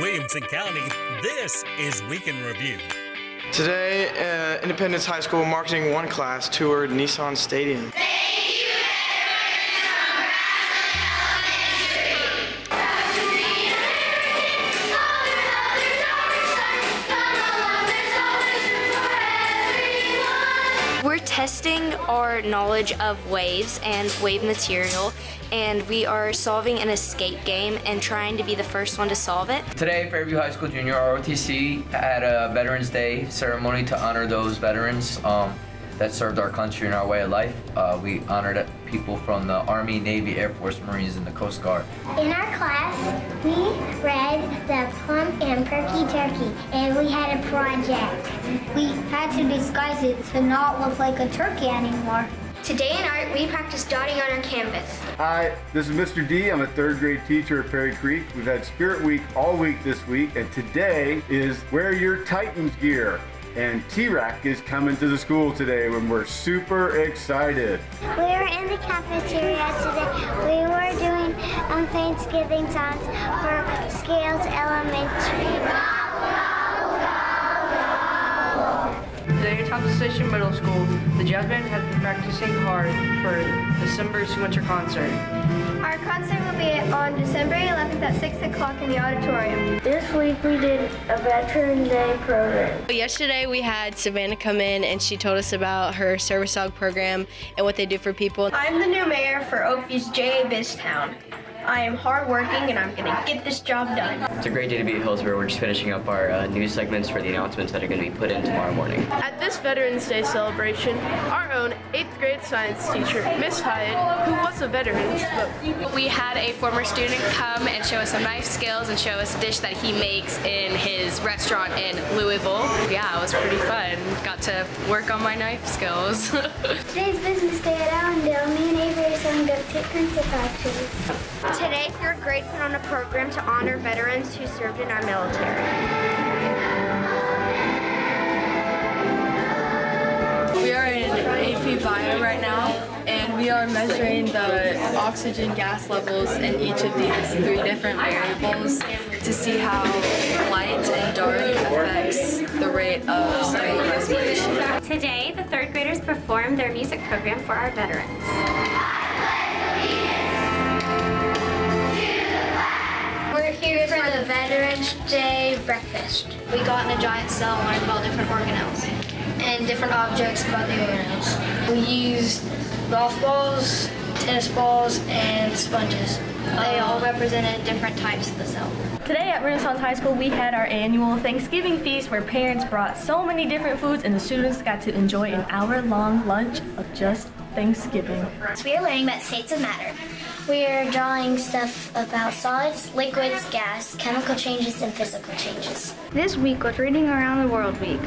Williamson County, this is Week in Review. Today, Independence High School Marketing 1 class toured Nissan Stadium. We're testing our knowledge of waves and wave material, and we are solving an escape game and trying to be the first one to solve it. Today, Fairview High School Junior ROTC had a Veterans Day ceremony to honor those veterans that served our country and our way of life. We honored people from the Army, Navy, Air Force, Marines, and the Coast Guard. In our class, we read the Plum and Perky Turkey, and we had a project. We had to disguise it to not look like a turkey anymore. Today in art, we practiced dotting on our canvas. Hi, this is Mr. D. I'm a 3rd grade teacher at Perry Creek. We've had Spirit Week all week this week, and today is Wear Your Titans Gear. And T-Rack is coming to the school today when we're super excited. We were in the cafeteria today. We were doing Thanksgiving songs for Scales Elementary. Today at Thompson Station Middle School, the jazz band has been practicing hard for December's winter concert. Our concert will be on December 11th at 6 o'clock in the auditorium. This week we did a Veterans Day program. Yesterday we had Savannah come in and she told us about her service dog program and what they do for people. I'm the new mayor for Oakview's J.A. Biztown. I am hardworking and I'm gonna get this job done. It's a great day to be at Hillsborough. We're just finishing up our news segments for the announcements that are going to be put in tomorrow morning. At this Veterans Day celebration, our own 8th grade science teacher, Miss Hyatt, who was a veteran, spoke. We had a former student come and show us some knife skills and show us a dish that he makes in his restaurant in Louisville. Yeah, it was pretty fun. Got to work on my knife skills. Today's business day at Allendale. Me and Avery are selling goat tickets actually. Today, 3rd grade put on a program to honor veterans who served in our military. We are in AP Bio right now, and we are measuring the oxygen gas levels in each of these 3 different variables to see how light and dark affects the rate of cellular respiration. Today, the 3rd graders performed their music program for our veterans. We're here for the Veterans Day breakfast. We got in a giant cell and learned about different organelles and different objects about the organelles. We used golf balls, tennis balls, and sponges. They all represented different types of the cell. Today at Renaissance High School, we had our annual Thanksgiving feast where parents brought so many different foods and the students got to enjoy an hour-long lunch of just Thanksgiving. So we are learning about states of matter. We are drawing stuff about solids, liquids, gas, chemical changes, and physical changes. This week was Reading Around the World Week.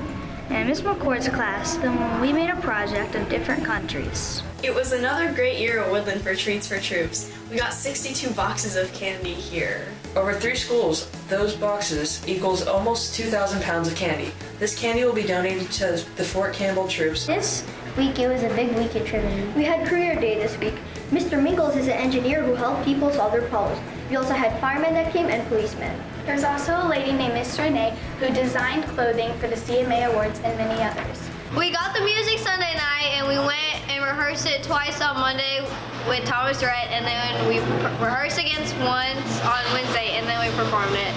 And Miss McCord's class, we made a project of different countries. It was another great year at Woodland for Treats for Troops. We got 62 boxes of candy here. Over 3 schools, those boxes equals almost 2,000 pounds of candy. This candy will be donated to the Fort Campbell troops. This week it was a big week at Trinity. We had Career Day this week. Mr. Mingles is an engineer who helped people solve their problems. We also had firemen that came and policemen. There's also a lady named Miss Renee who designed clothing for the CMA Awards and many others. We got the music Sunday night and we went and rehearsed it twice on Monday with Thomas Rhett, and then we rehearsed again once on Wednesday, and then we performed it.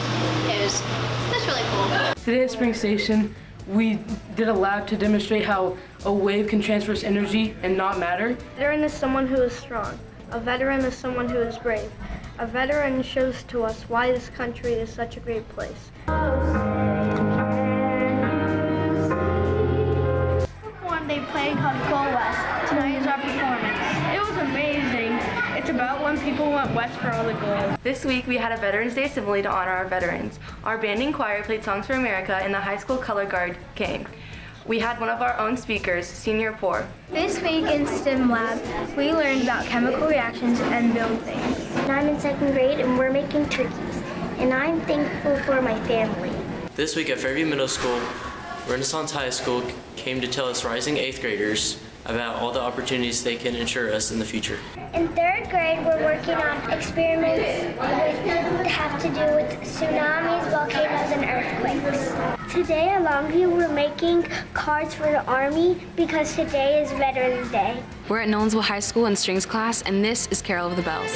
That's really cool. Today at Spring Station, we did a lab to demonstrate how a wave can transfer its energy and not matter. A veteran is someone who is strong. A veteran is someone who is brave. A veteran shows to us why this country is such a great place. One day playing called Go West. Tonight is our performance. It was amazing. It's about when people went west for all the gold. This week we had a Veterans Day assembly to honor our veterans. Our band and choir played Songs for America and the high school color guard came. We had one of our own speakers, Senior Poor. This week in STEM Lab, we learned about chemical reactions and build things. I'm in 2nd grade and we're making turkeys. And I'm thankful for my family. This week at Fairview Middle School, Renaissance High School came to tell us rising 8th graders about all the opportunities they can ensure us in the future. In 3rd grade, we're working on experiments that have to do with tsunamis, volcanoes, and earthquakes. Today at Longview, we're making cards for the Army because today is Veterans Day. We're at Nolensville High School in strings class, and this is Carol of the Bells.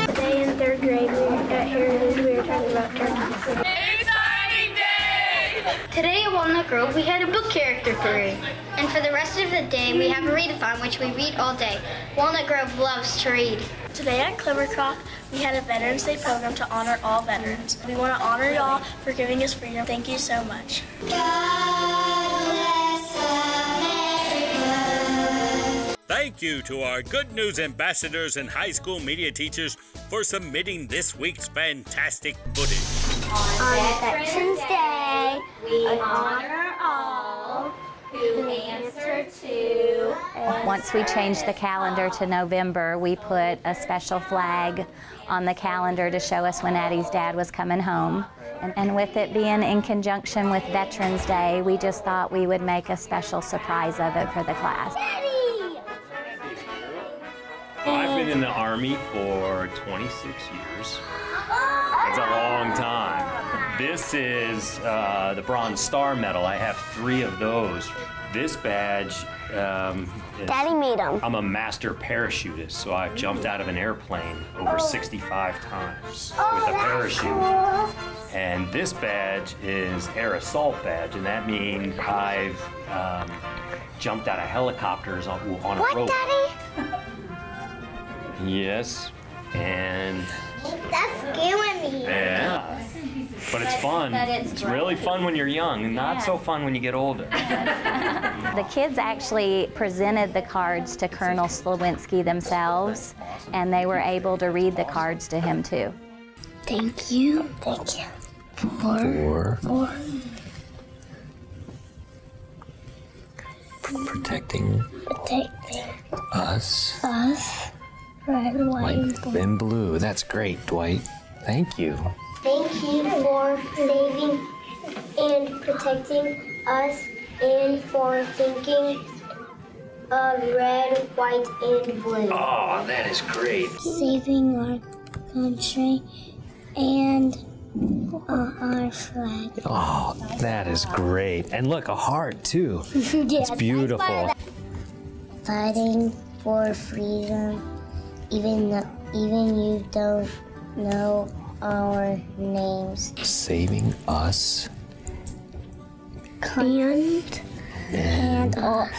Today in 3rd grade, at Heritage, we were talking about turkeys. Exciting day! Today at Walnut Grove, we had a book character parade. And for the rest of the day, we have a readathon, which we read all day. Walnut Grove loves to read. Today at Clovercroft, we had a Veterans Day program to honor all veterans. We want to honor y'all for giving us freedom. Thank you so much. God bless America. Thank you to our Good News ambassadors and high school media teachers for submitting this week's fantastic footage. On Veterans Day, we honor all who answer to. Once we changed the calendar to November, we put a special flag on the calendar to show us when Addie's dad was coming home. And with it being in conjunction with Veterans Day, we just thought we would make a special surprise of it for the class. I've been in the Army for 26 years. It's a long time. This is the Bronze Star Medal. I have 3 of those. This badge Daddy made them. I'm a master parachutist, so I've jumped out of an airplane over 65 times with a parachute. And this badge is Air Assault Badge, and that means I've jumped out of helicopters on a rope. What, Daddy? Yes, and that's scaring me. yeah, but it's fun. It's really fun when you're young, and not so fun when you get older. The kids actually presented the cards to Colonel Slawinski themselves, and they were able to read the cards to him too. Thank you. Thank you. For protecting us. Red, white, and blue. That's great, Dwight. Thank you. Thank you for saving and protecting us and for thinking of red, white, and blue. Oh, that is great. Saving our country and our flag. Oh, that is great. And look, a heart too. Yes, it's beautiful. Fighting for freedom. Even you don't know our names. Saving us. And our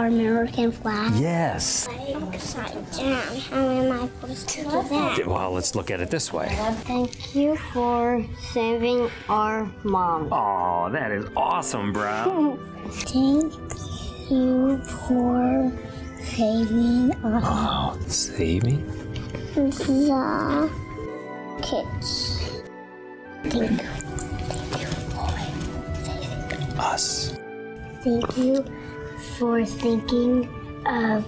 American flag. Yes. Upside down. How am I supposed to do that? Well, let's look at it this way. Thank you for saving our mom. Oh, that is awesome, bro. Thank you for saving us. Oh, saving? The kids. Thank you for saving us. Thank you for thinking of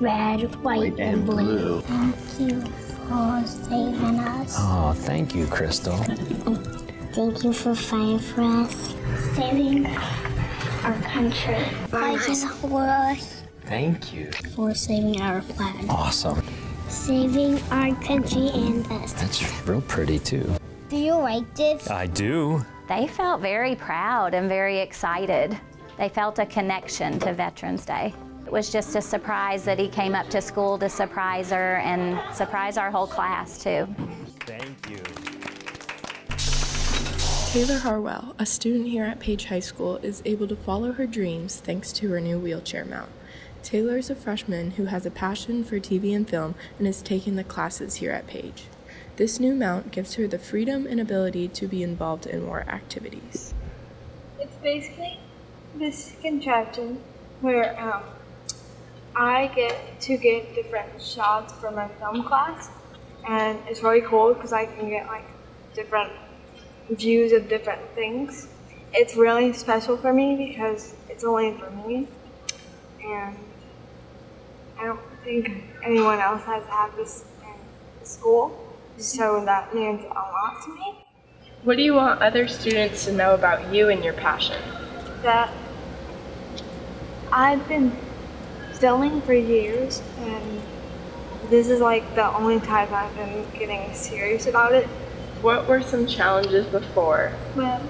red, white, and blue. Thank you for saving us. Oh, thank you, Crystal. Thank you for fighting for us. Saving our country. Fighting for us. Thank you. For saving our flag. Awesome. Saving our country and us. That's real pretty, too. Do you like this? I do. They felt very proud and very excited. They felt a connection to Veterans Day. It was just a surprise that he came up to school to surprise her and surprise our whole class, too. Thank you. Taylor Harwell, a student here at Page High School, is able to follow her dreams thanks to her new wheelchair mount. Taylor is a freshman who has a passion for TV and film and is taking the classes here at Page. This new mount gives her the freedom and ability to be involved in more activities. It's basically this contraption where I get to get different shots for my film class, and it's really cool because I can get like different views of different things. It's really special for me because it's only for me, and I don't think anyone else has had this in school, so that means a lot to me. What do you want other students to know about you and your passion? That I've been filming for years, and this is like the only time I've been getting serious about it. What were some challenges before? Well,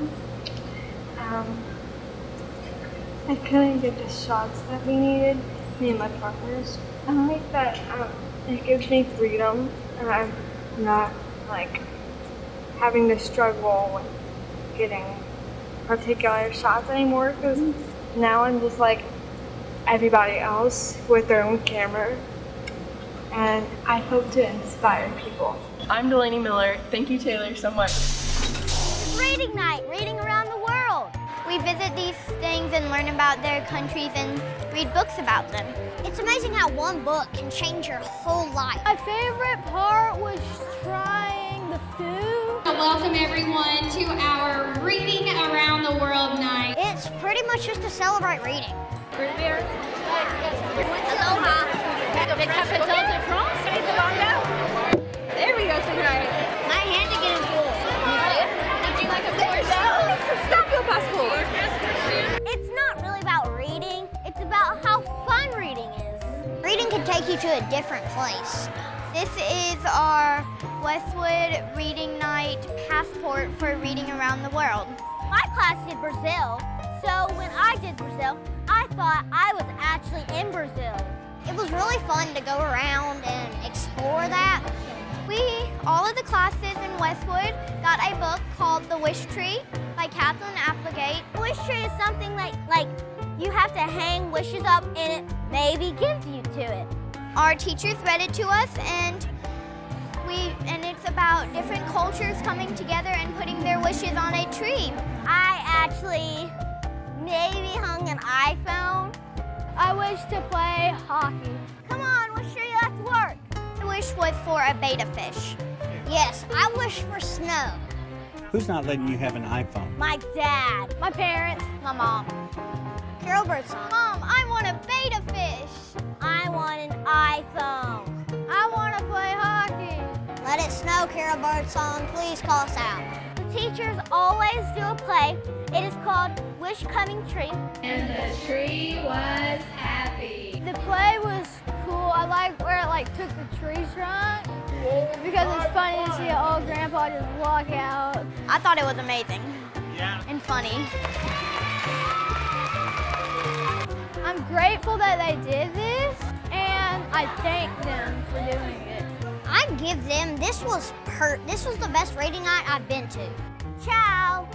I couldn't get the shots that we needed, me and my partners. I like that it gives me freedom, and I'm not like having to struggle with getting particular shots anymore, because now I'm just like everybody else with their own camera, and I hope to inspire people. I'm Delaney Miller. Thank you, Taylor, so much. Reading night, reading around the world. We visit these things and learn about their countries and read books about them. It's amazing how one book can change your whole life. My favorite part was trying the food. Welcome everyone to our Reading Around the World night. It's pretty much just to celebrate reading. Aloha. The capital de France. There we go, tonight. My hands are getting full. Would you like a portion? Stop your passport. It's not really about reading. It's about how fun reading is. Reading can take you to a different place. This is our Westwood Reading Night passport for reading around the world. My class did Brazil, so when I did Brazil, I thought I was actually in Brazil. It was really fun to go around and explore that. All of the classes in Westwood got a book called The Wish Tree by Kathleen Applegate. The wish tree is something like you have to hang wishes up and it maybe gives you to it. Our teachers read it to us, and it's about different cultures coming together and putting their wishes on a tree. I actually maybe hung an iPhone. I wish to play hockey. Come on, wish tree, let's work. The wish was for a betta fish. Yes, I wish for snow. Who's not letting you have an iPhone? My dad. My parents. My mom. Carol Birdsong. Mom, I want a betta fish. I want an iPhone. I want to play hockey. Let it snow, Carol Birdsong. Please call us out. The teachers always do a play. It is called Wish Coming Tree. And the tree was happy. The play was cool. I like where it took the tree trunk, because it's funny to see an old grandpa just walk out. I thought it was amazing. Yeah. And funny. I'm grateful that they did this, and I thank them for doing it. I give them, this was the best reading night I've been to. Ciao.